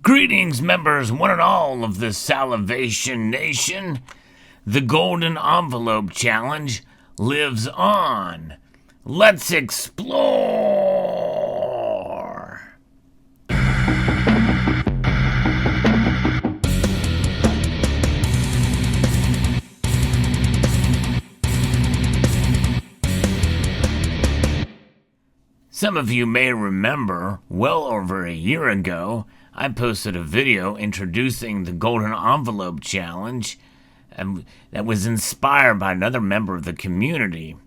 Greetings, members, one and all of the Salivation Nation. The Golden Envelope Challenge lives on. Let's explore. Some of you may remember, well over a year ago, I posted a video introducing the Golden Envelope Challenge that was inspired by another member of the community.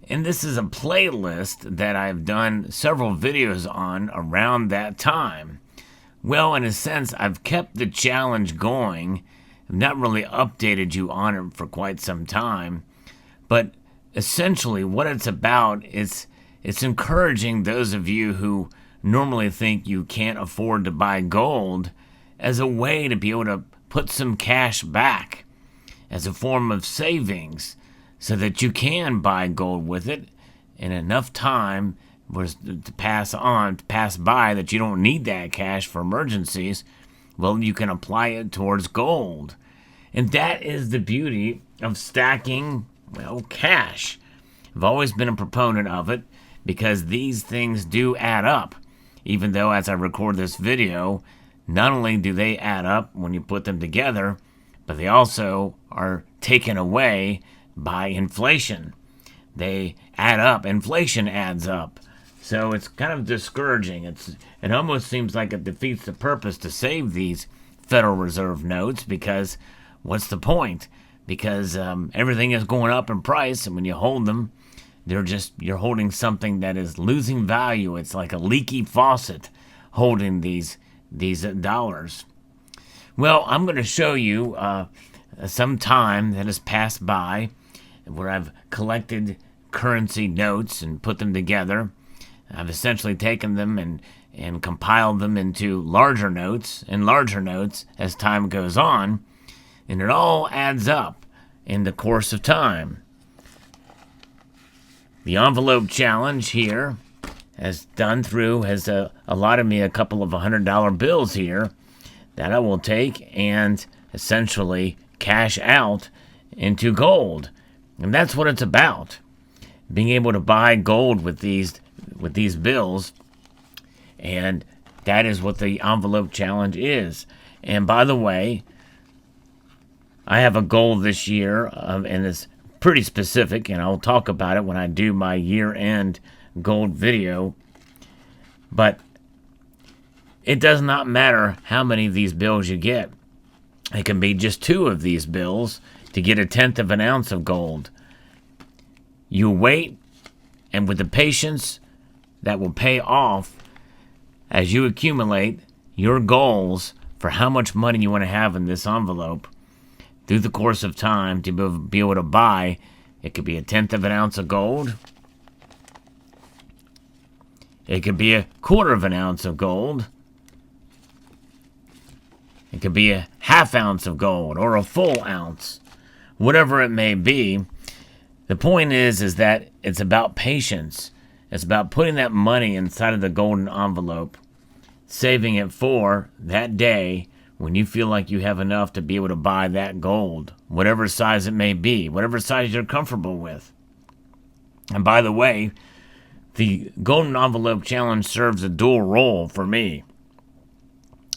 And this is a playlist that I've done several videos on around that time. Well, in a sense, I've kept the challenge going. I've not really updated you on it for quite some time. But essentially what it's about is it's encouraging those of you who normally think you can't afford to buy gold as a way to be able to put some cash back as a form of savings so that you can buy gold with it in enough time to pass by that you don't need that cash for emergencies. Well, you can apply it towards gold. And that is the beauty of stacking, cash. I've always been a proponent of it because these things do add up. Even though as I record this video, not only do they add up when you put them together, but they also are taken away by inflation. They add up. Inflation adds up. So it's kind of discouraging. It almost seems like it defeats the purpose to save these Federal Reserve notes because what's the point? Because everything is going up in price, and when you hold them, you're holding something that is losing value. It's like a leaky faucet holding these dollars. Well, I'm going to show you some time that has passed by where I've collected currency notes and put them together. I've essentially taken them and compiled them into larger notes as time goes on, and it all adds up in the course of time. The envelope challenge here has allotted me a couple of $100 bills here that I will take and essentially cash out into gold. And that's what it's about. Being able to buy gold with these bills. And that is what the envelope challenge is. And by the way, I have a goal this year, and it's pretty specific, and I'll talk about it when I do my year-end gold video. But it does not matter how many of these bills you get. It can be just 2 of these bills to get 1/10 of an ounce of gold. You wait, and with the patience that will pay off as you accumulate your goals for how much money you want to have in this envelope through the course of time to be able to buy. It could be 1/10 of an ounce of gold. It could be 1/4 of an ounce of gold. It could be 1/2 ounce of gold or a full ounce. Whatever it may be, the point is that it's about patience. It's about putting that money inside of the golden envelope, saving it for that day when you feel like you have enough to be able to buy that gold, whatever size it may be, whatever size you're comfortable with. And by the way, the Golden Envelope Challenge serves a dual role for me.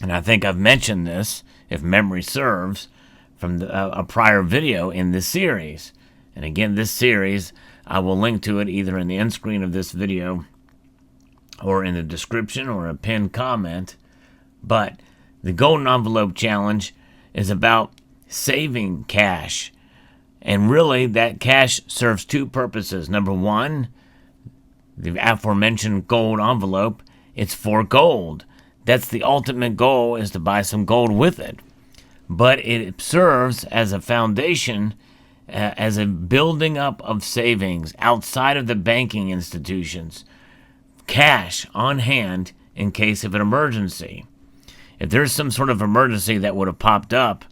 And I think I've mentioned this, if memory serves, from a prior video in this series. And again, this series, I will link to it either in the end screen of this video or in the description or a pinned comment. But the Golden Envelope Challenge is about saving cash. And really, that cash serves 2 purposes. Number 1, the aforementioned gold envelope, it's for gold. That's the ultimate goal, is to buy some gold with it. But it serves as a foundation, as a building up of savings outside of the banking institutions. Cash on hand in case of an emergency. If there's some sort of emergency that would have popped up,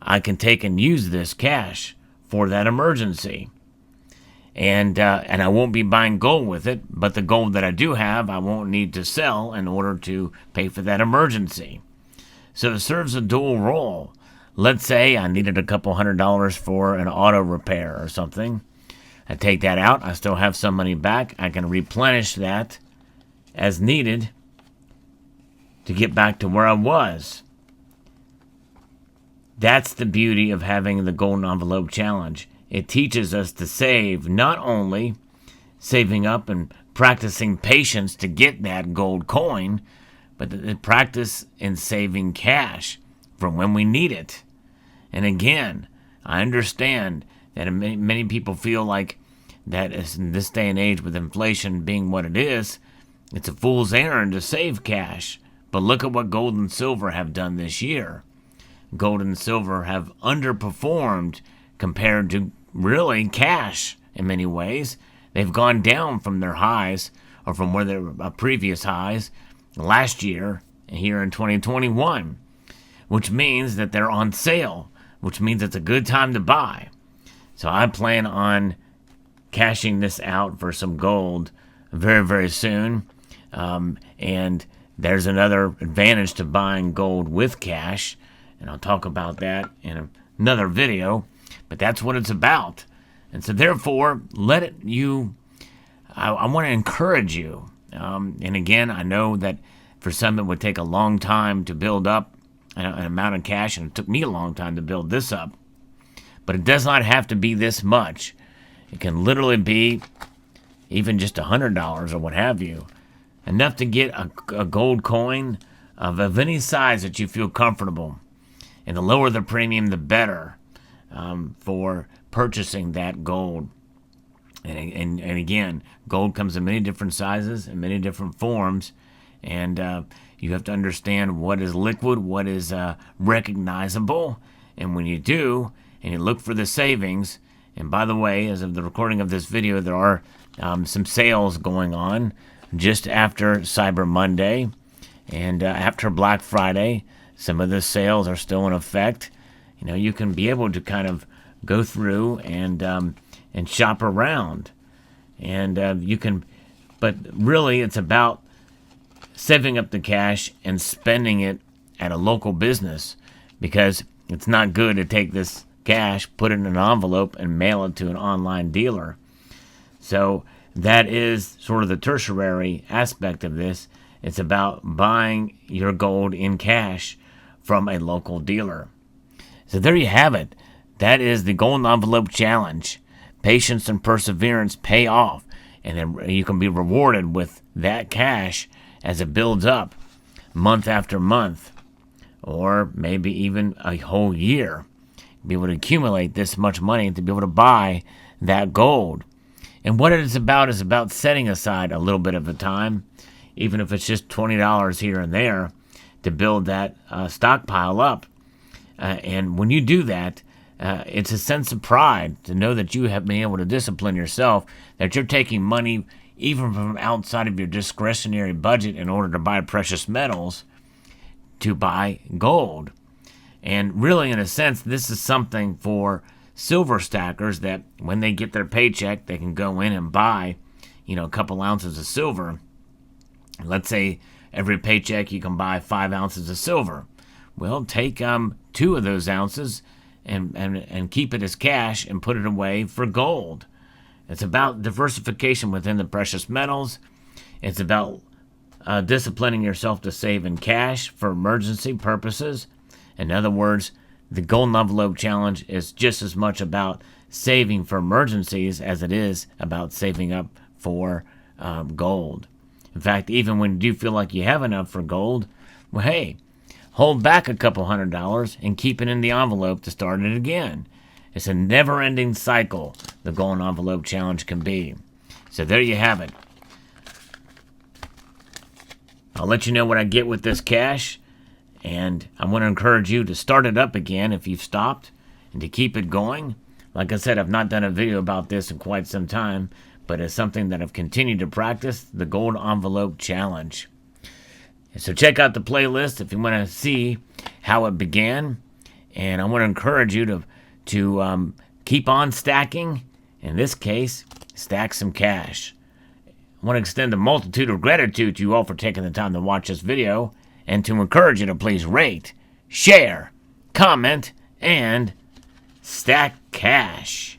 I can take and use this cash for that emergency. And I won't be buying gold with it, but the gold that I do have, I won't need to sell in order to pay for that emergency. So it serves a dual role. Let's say I needed a couple $100 for an auto repair or something. I take that out. I still have some money back. I can replenish that as needed to get back to where I was. That's the beauty of having the Golden Envelope Challenge. It teaches us to save, not only saving up and practicing patience to get that gold coin, but the practice in saving cash for when we need it. And again, I understand that many people feel like that in this day and age with inflation being what it is, it's a fool's errand to save cash. But look at what gold and silver have done this year. Gold and silver have underperformed compared to really cash in many ways. They've gone down from their highs or from where their previous highs last year here in 2021, which means that they're on sale, which means it's a good time to buy. So I plan on cashing this out for some gold very, very soon. And there's another advantage to buying gold with cash, and I'll talk about that in another video, but that's what it's about. And so therefore, I want to encourage you. And again, I know that for some it would take a long time to build up an amount of cash, and it took me a long time to build this up. But it does not have to be this much. It can literally be even just $100 or what have you. Enough to get a gold coin of any size that you feel comfortable. And the lower the premium, the better for purchasing that gold. And again, gold comes in many different sizes and many different forms. And you have to understand what is liquid, what is recognizable. And when you do, and you look for the savings, and by the way, as of the recording of this video, there are some sales going on just after Cyber Monday and after Black Friday. Some of the sales are still in effect. You know, you can be able to kind of go through and shop around, and you can. But really, it's about saving up the cash and spending it at a local business, because it's not good to take this cash, put it in an envelope, and mail it to an online dealer. So that is sort of the tertiary aspect of this. It's about buying your gold in cash from a local dealer. So there you have it. That is the Golden Envelope Challenge. Patience and perseverance pay off, and then you can be rewarded with that cash as it builds up month after month, or maybe even a whole year. Be able to accumulate this much money to be able to buy that gold. And what it is about setting aside a little bit of the time, even if it's just $20 here and there, to build that stockpile up. And when you do that, it's a sense of pride to know that you have been able to discipline yourself, that you're taking money even from outside of your discretionary budget in order to buy precious metals, to buy gold. And really, in a sense, this is something for silver stackers, that when they get their paycheck, they can go in and buy, a couple ounces of silver. Let's say every paycheck you can buy 5 ounces of silver. Well, take 2 of those ounces and keep it as cash and put it away for gold. It's about diversification within the precious metals. It's about disciplining yourself to save in cash for emergency purposes. In other words, the Golden Envelope Challenge is just as much about saving for emergencies as it is about saving up for gold. In fact, even when you do feel like you have enough for gold, well, hey, hold back a couple $100 and keep it in the envelope to start it again. It's a never-ending cycle, the Golden Envelope Challenge can be. So there you have it. I'll let you know what I get with this cash, and I want to encourage you to start it up again if you've stopped, and to keep it going. Like I said, I've not done a video about this in quite some time, but it's something that I've continued to practice, the Gold Envelope Challenge. So check out the playlist if you want to see how it began, and I want to encourage you to keep on stacking. In this case, stack some cash. I want to extend a multitude of gratitude to you all for taking the time to watch this video, and to encourage you to please rate, share, comment, and stack cash.